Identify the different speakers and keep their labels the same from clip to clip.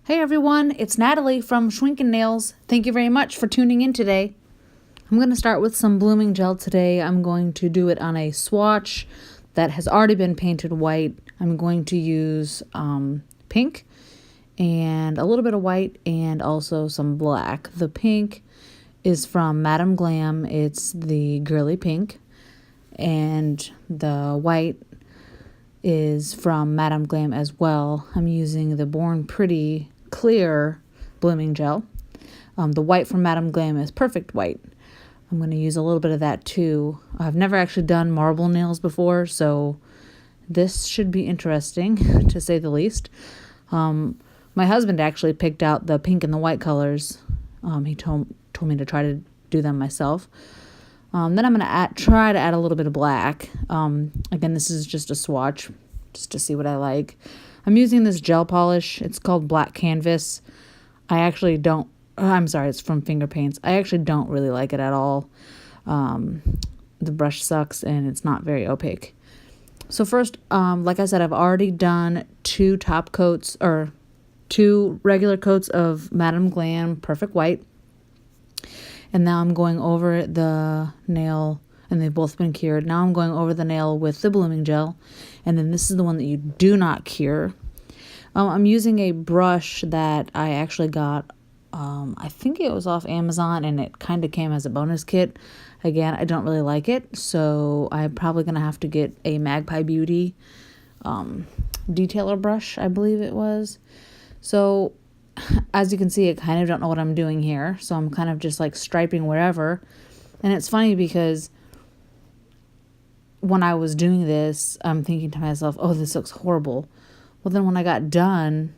Speaker 1: Hey everyone, it's Natalie from Schwinken Nails. Thank you very much for tuning in today. I'm going to start with some blooming gel today. I'm going to do it on a swatch that has already been painted white. I'm going to use pink and a little bit of white and also some black. The pink is from Madame Glam. It's the Girly pink. And the white is from Madame Glam as well. I'm using the Born Pretty clear blooming gel. The white from Madame Glam is perfect white. I'm going to use a little bit of that too. I've never actually done marble nails before, so this should be interesting to say the least. My husband actually picked out the pink and the white colors. He told me to try to do them myself. Then I'm going to try to add a little bit of black. Again, this is just a swatch, just to see what I like. I'm using this gel polish. It's called Black Canvas. It's from Fingerpaints. I actually don't really like it at all. The brush sucks and it's not very opaque. So first, like I said, I've already done two regular coats of Madame Glam Perfect White. And now I'm going over the nail, and they've both been cured. Now I'm going over the nail with the blooming gel, and then this is the one that you do not cure. I'm using a brush that I actually got, I think it was off Amazon, and it kind of came as a bonus kit. Again, I don't really like it, so I'm probably going to have to get a Magpie Beauty detailer brush, I believe it was. So as you can see, I kind of don't know what I'm doing here, so I'm kind of just like striping wherever. And it's funny because when I was doing this, I'm thinking to myself, oh, this looks horrible. Well, then when I got done,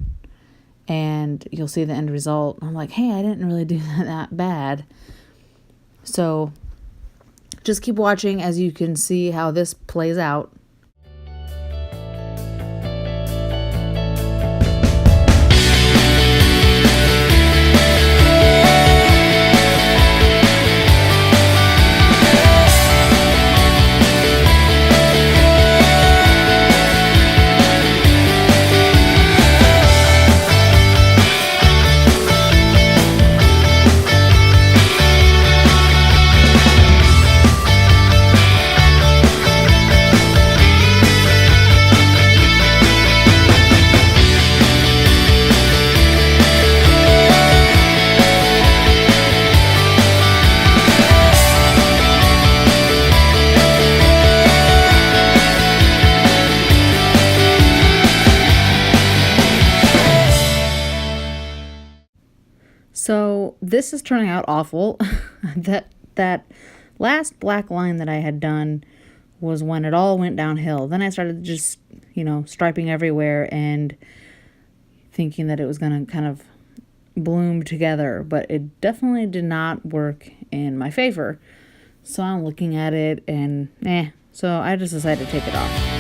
Speaker 1: and you'll see the end result, I'm like, hey, I didn't really do that bad. So just keep watching as you can see how this plays out. So this is turning out awful. that last black line that I had done was when it all went downhill. Then I started just, striping everywhere and thinking that it was going to kind of bloom together, but it definitely did not work in my favor. So I'm looking at it and so I just decided to take it off.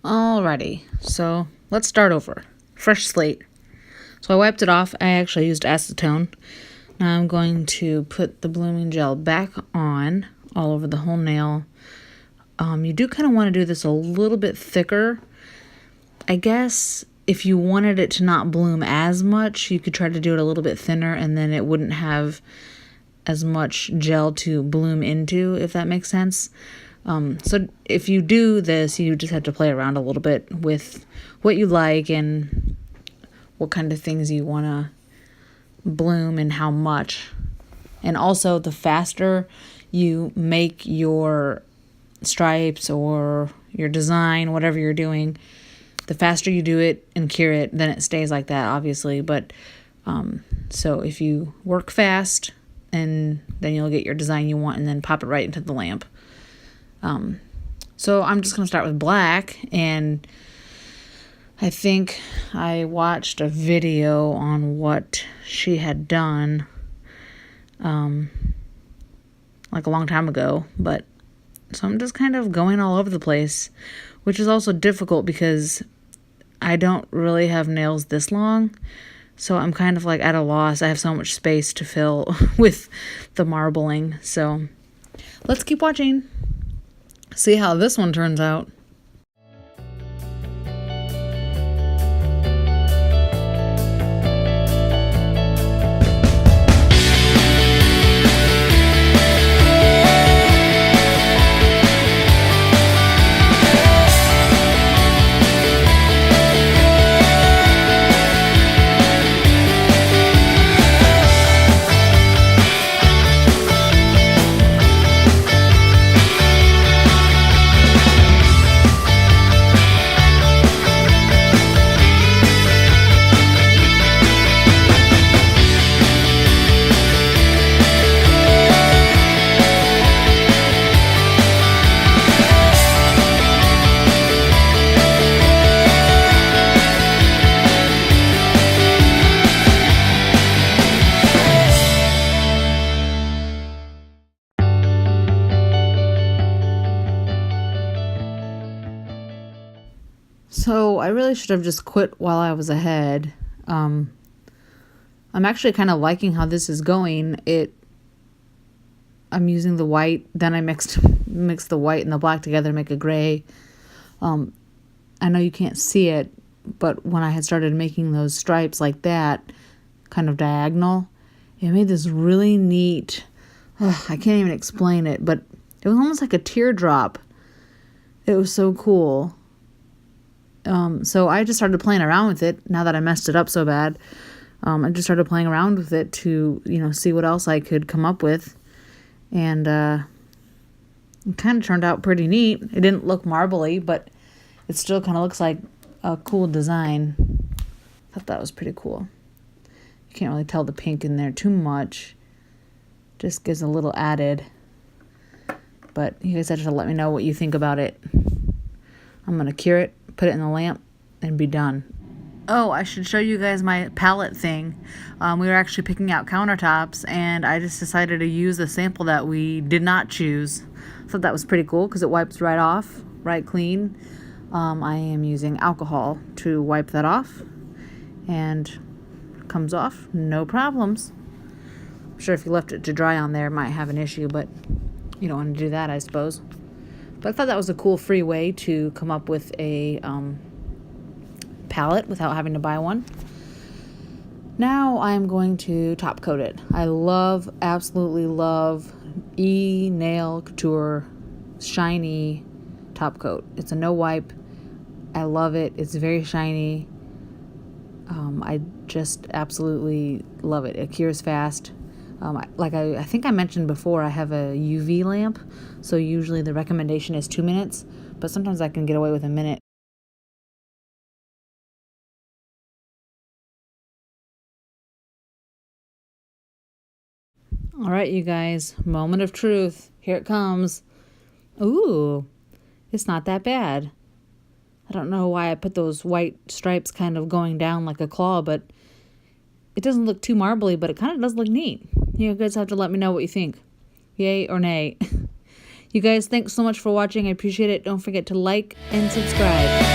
Speaker 1: Alrighty, so let's start over. Fresh slate. So I wiped it off. I actually used acetone. Now I'm going to put the blooming gel back on all over the whole nail. You do kind of want to do this a little bit thicker. I guess if you wanted it to not bloom as much, you could try to do it a little bit thinner, and then it wouldn't have as much gel to bloom into, if that makes sense. So if you do this, you just have to play around a little bit with what you like and what kind of things you want to bloom and how much. And also, the faster you make your stripes or your design, whatever you're doing, the faster you do it and cure it, then it stays like that, obviously. But so if you work fast, and then you'll get your design you want and then pop it right into the lamp. So I'm just going to start with black, and I think I watched a video on what she had done, like a long time ago, but so I'm just kind of going all over the place, which is also difficult because I don't really have nails this long, so I'm kind of like at a loss. I have so much space to fill with the marbling. So let's keep watching. See how this one turns out. So I really should have just quit while I was ahead. I'm actually kind of liking how this is going. I'm using the white, then I mixed the white and the black together to make a gray. I know you can't see it, but when I had started making those stripes like that, kind of diagonal, it made this really neat, I can't even explain it, but it was almost like a teardrop. It was so cool. So I just started playing around with it now that I messed it up so bad. I just started playing around with it to, see what else I could come up with. And it kind of turned out pretty neat. It didn't look marbly, but it still kind of looks like a cool design. I thought that was pretty cool. You can't really tell the pink in there too much. Just gives a little added. But you guys have to let me know what you think about it. I'm going to cure it, put it in the lamp, and be done. Oh, I should show you guys my palette thing. We were actually picking out countertops, and I just decided to use a sample that we did not choose. I thought that was pretty cool because it wipes right off, right clean. I am using alcohol to wipe that off, and it comes off, no problems. I'm sure if you left it to dry on there, it might have an issue, but you don't want to do that, I suppose. But I thought that was a cool free way to come up with a palette without having to buy one. Now I'm going to top coat it. I absolutely love Nail Couture shiny top coat. It's a no wipe. I love it. It's very shiny. I just absolutely love it. It cures fast. I think I mentioned before, I have a UV lamp, so usually the recommendation is 2 minutes, but sometimes I can get away with a minute. All right, you guys, moment of truth. Here it comes. Ooh, it's not that bad. I don't know why I put those white stripes kind of going down like a claw, but it doesn't look too marbly, but it kind of does look neat. You guys have to let me know what you think. Yay or nay. You guys, thanks so much for watching. I appreciate it. Don't forget to like and subscribe.